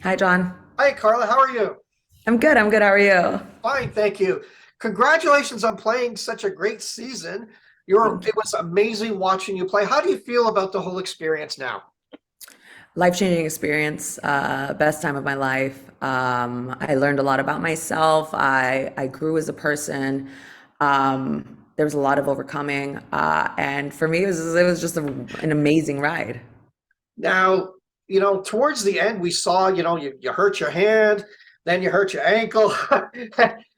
Hi, John. Hi, Karla. How are you? I'm good. I'm good. How are you? Fine, thank you. Congratulations on playing such a great season. Thank It you. was amazing watching you play. How do you feel about the whole experience now? Life-changing experience. Best time of my life. I learned a lot about myself. I grew as a person. There was a lot of overcoming, and for me, it was just an amazing ride. Now, towards the end, we saw, you hurt your hand, then you hurt your ankle.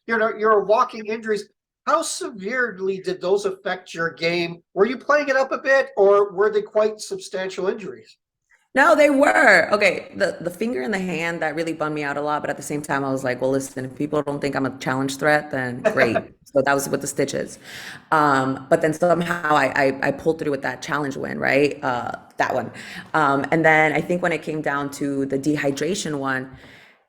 You're walking injuries. How severely did those affect your game? Were you playing it up a bit, or were they quite substantial injuries? No, they were. Okay, the finger in the hand that really bummed me out a lot, but at the same time I was like, well, listen, if people don't think I'm a challenge threat, then great. So that was with the stitches. But then somehow I pulled through with that challenge win, right? That one. And then I think when it came down to the dehydration one,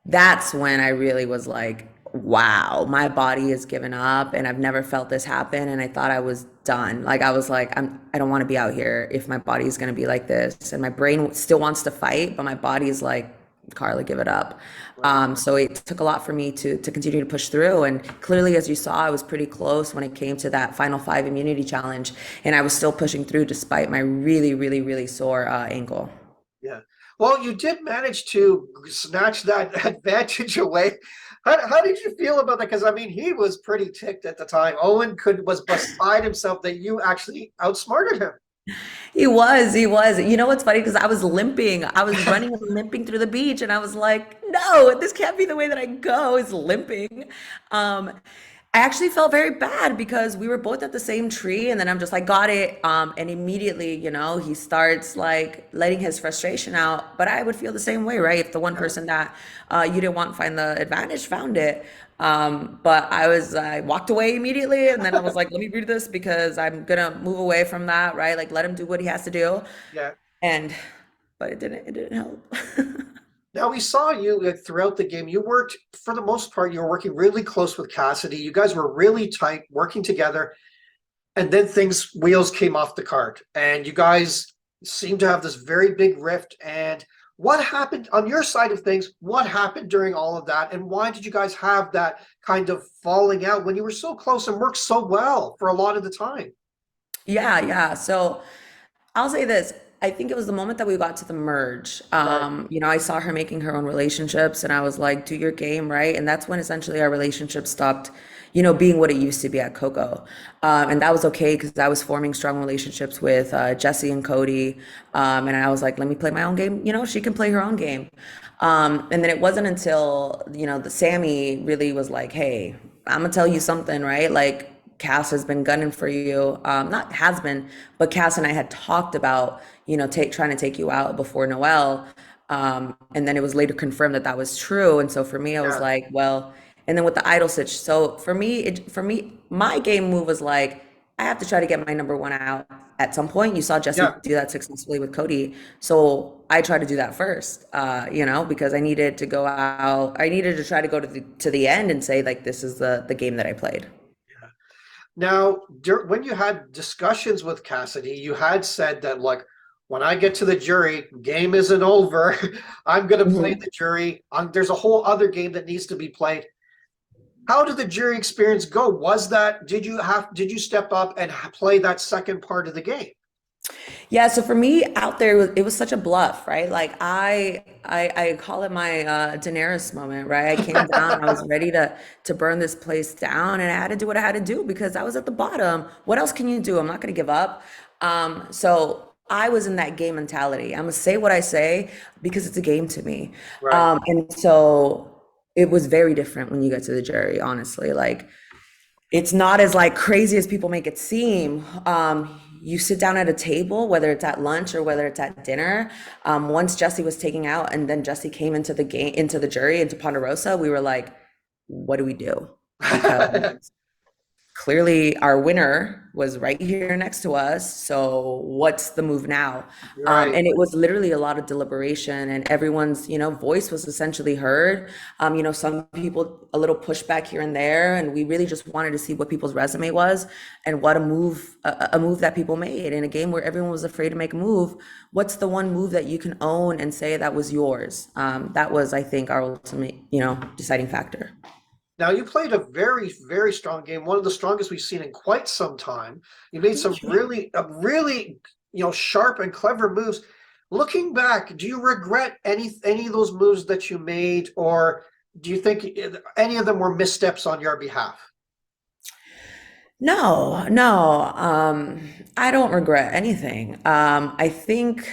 that's when I really was like, wow, my body has given up and I've never felt this happen. And I thought I was done. Like I was like, I don't want to be out here if my body is going to be like this. And my brain still wants to fight, but my body is like, Karla, give it up. Right. So it took a lot for me to continue to push through. And clearly, as you saw, I was pretty close when it came to that final five immunity challenge. And I was still pushing through despite my really, really, really sore ankle. Yeah. Well, you did manage to snatch that advantage away. How did you feel about that? Because I mean, he was pretty ticked at the time. Owen was beside himself that you actually outsmarted him. He was. You know what's funny? Because I was limping. I was running and limping through the beach, and I was like, no, this can't be the way that I go, is limping. Um, I actually felt very bad because we were both at the same tree, and then I'm just like, got it. And immediately, he starts like letting his frustration out. But I would feel the same way, right? If the one Yeah. person that you didn't want to find the advantage found it. But I walked away immediately, and then I was like, let me read this because I'm gonna move away from that, right? Like let him do what he has to do. Yeah. And but it didn't help. Now we saw you throughout the game. You worked for the most part. You were working really close with Cassidy. You guys were really tight, working together. And then wheels came off the cart, and you guys seemed to have this very big rift. And what happened on your side of things? What happened during all of that, and why did you guys have that kind of falling out when you were so close and worked so well for a lot of the time? Yeah, yeah. So I'll say this. I think it was the moment that we got to the merge. Right. I saw her making her own relationships and I was like, do your game, right? And that's when essentially our relationship stopped, being what it used to be at Coco. And that was okay because I was forming strong relationships with Jesse and Cody. And I was like, let me play my own game. She can play her own game. And then it wasn't until, the Sammy really was like, hey, I'm gonna tell you something, right? Like, Cass has been gunning for you. Not has been, but Cass and I had talked about, trying to take you out before Noel. And then it was later confirmed that that was true. And so for me, I was Yeah. like, well, and then with the idol stitch. So for me, my game move was like, I have to try to get my number one out at some point. You saw Jesse Yeah. do that successfully with Cody. So I tried to do that first, because I needed to go out. I needed to try to go to the end and say, like, this is the game that I played. Now, when you had discussions with Cassidy, you had said that, look, when I get to the jury, game isn't over. I'm going to play Mhm. the jury. There's a whole other game that needs to be played. How did the jury experience go? Did you step up and play that second part of the game? Yeah, so for me out there, it was such a bluff, right? Like I call it my Daenerys moment, right? I came down, I was ready to burn this place down, and I had to do what I had to do because I was at the bottom. What else can you do? I'm not gonna give up. So I was in that game mentality. I'm gonna say what I say because it's a game to me. Right. And so it was very different when you get to the jury, honestly. Like it's not as like crazy as people make it seem. You sit down at a table, whether it's at lunch or whether it's at dinner. Once Jesse was taking out, and then Jesse came into the game, into the jury, into Ponderosa, we were like, "What do we do?" Because clearly our winner was right here next to us. So what's the move now? Right. And it was literally a lot of deliberation, and everyone's, voice was essentially heard. Some people a little pushback here and there, and we really just wanted to see what people's resume was and what a move that people made in a game where everyone was afraid to make a move. What's the one move that you can own and say that was yours? That was, I think, our ultimate, deciding factor. Now you played a very, very strong game, one of the strongest we've seen in quite some time. You made some Thank you. really, sharp and clever moves. Looking back, do you regret any of those moves that you made, or do you think any of them were missteps on your behalf? No, no, I don't regret anything. I think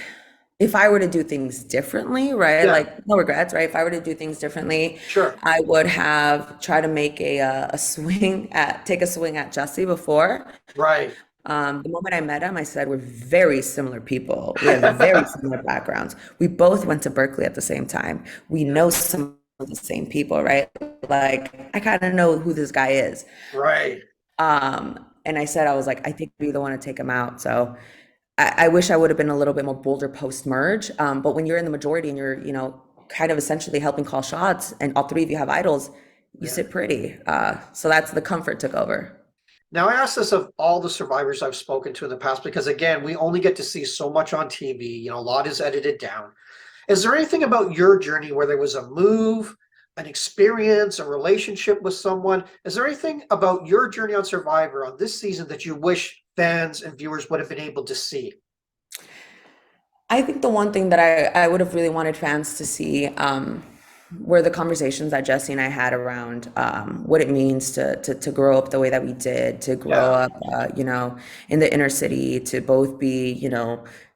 if I were to do things differently, right? Yeah, Like no regrets, right? If I were to do things differently, sure. I would have tried to make take a swing at Jesse before. Right. The moment I met him, I said, we're very similar people. We have very similar backgrounds. We both went to Berkeley at the same time. We Yeah. know some of the same people, right? Like, I kind of know who this guy is. Right. And I said, I was like, I think we the one to take him out. So I wish I would have been a little bit more bolder post merge. But when you're in the majority and you're, kind of essentially helping call shots, and all three of you have idols, you Yeah. sit pretty. So that's the comfort took over. Now, I ask this of all the survivors I've spoken to in the past because, again, we only get to see so much on TV. A lot is edited down. Is there anything about your journey where there was a move, an experience, a relationship with someone? Is there anything about your journey on Survivor on this season that you wish fans and viewers would have been able to see? I think the one thing that I would have really wanted fans to see were the conversations that Jesse and I had around what it means to grow up the way that we did, to grow Yeah, up, in the inner city, to both be,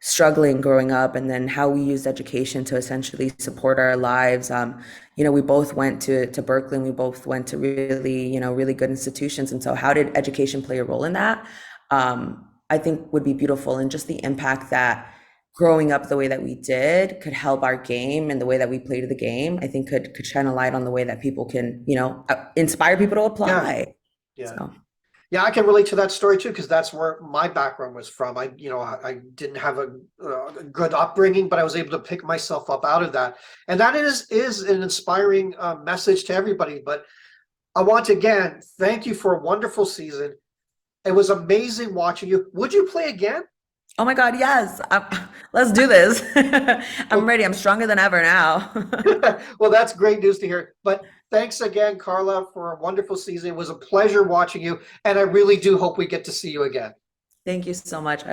struggling growing up, and then how we used education to essentially support our lives. We both went to Berkeley, and we both went to really, really good institutions. And so, how did education play a role in that? I think would be beautiful, and just the impact that growing up the way that we did could help our game and the way that we played the game. I think could shine a light on the way that people can, inspire people to yeah, apply. yeah. So Yeah, I can relate to that story too because that's where my background was from. I didn't have a good upbringing, but I was able to pick myself up out of that, and that is an inspiring message to everybody. But I want to again thank you for a wonderful season. It was amazing watching you. Would you play again? oh my God, yes. Let's do this. I'm Well, ready. I'm stronger than ever now. well, that's great news to hear. But thanks again, Karla, for a wonderful season. It was a pleasure watching you, and I really do hope we get to see you again. Thank you so much.